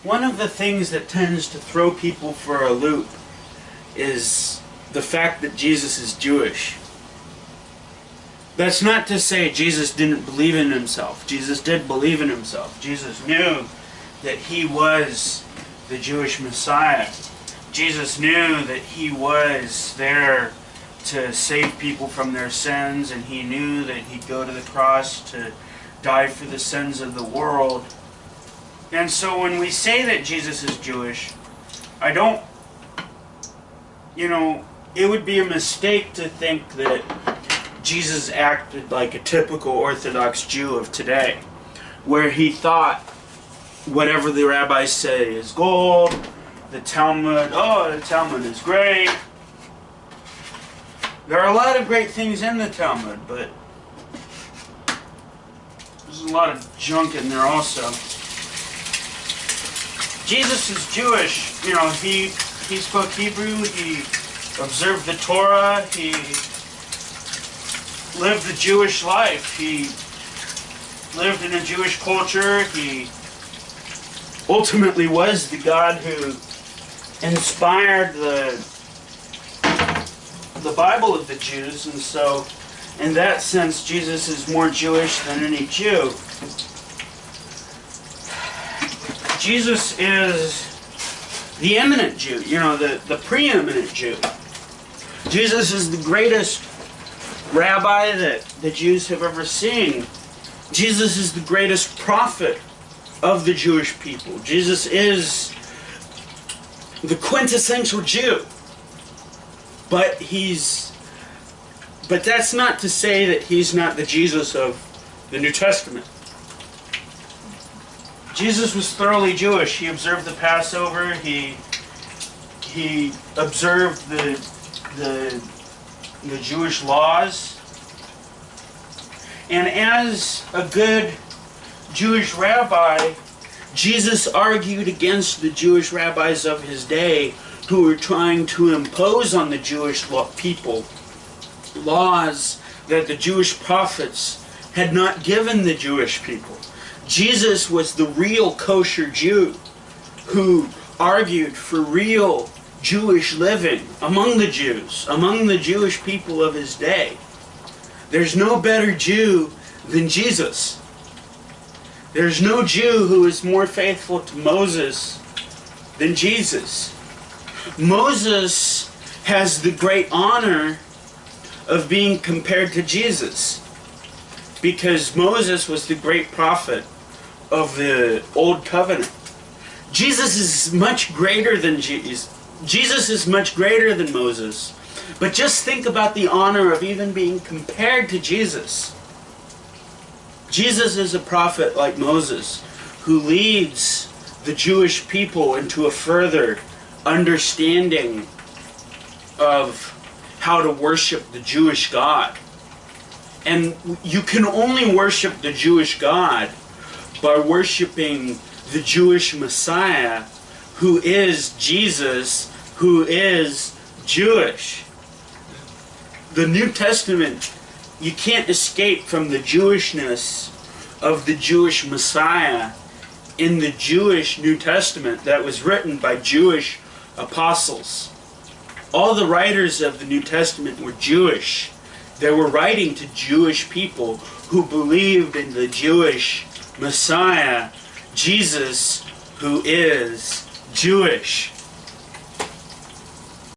One of the things that tends to throw people for a loop is the fact that Jesus is Jewish. That's not to say Jesus didn't believe in himself. Jesus did believe in himself. Jesus knew that he was the Jewish Messiah. Jesus knew that he was there to save people from their sins, and he knew that he'd go to the cross to die for the sins of the world. And so when we say that Jesus is Jewish, it would be a mistake to think that Jesus acted like a typical Orthodox Jew of today, where he thought whatever the rabbis say is gold, the Talmud is great. There are a lot of great things in the Talmud, but there's a lot of junk in there also. Jesus is Jewish. He spoke Hebrew, he observed the Torah, he lived the Jewish life, he lived in a Jewish culture, he ultimately was the God who inspired the Bible of the Jews, and so in that sense Jesus is more Jewish than any Jew. Jesus is the eminent Jew, the preeminent Jew. Jesus is the greatest rabbi that the Jews have ever seen. Jesus is the greatest prophet of the Jewish people. Jesus is the quintessential Jew. But that's not to say that he's not the Jesus of the New Testament. Jesus was thoroughly Jewish. He observed the Passover. He observed the Jewish laws. And as a good Jewish rabbi, Jesus argued against the Jewish rabbis of his day who were trying to impose on the Jewish people laws that the Jewish prophets had not given the Jewish people. Jesus was the real kosher Jew who argued for real Jewish living among the Jews, among the Jewish people of his day. There's no better Jew than Jesus. There's no Jew who is more faithful to Moses than Jesus. Moses has the great honor of being compared to Jesus because Moses was the great prophet of the Old Covenant. Jesus is much greater than Jesus. Jesus is much greater than Moses. But just think about the honor of even being compared to Jesus. Jesus is a prophet like Moses who leads the Jewish people into a further understanding of how to worship the Jewish God. And you can only worship the Jewish God by worshiping the Jewish Messiah, who is Jesus, who is Jewish. The New Testament, you can't escape from the Jewishness of the Jewish Messiah in the Jewish New Testament that was written by Jewish apostles. All the writers of the New Testament were Jewish. They were writing to Jewish people who believed in the Jewish Messiah, Jesus, who is Jewish.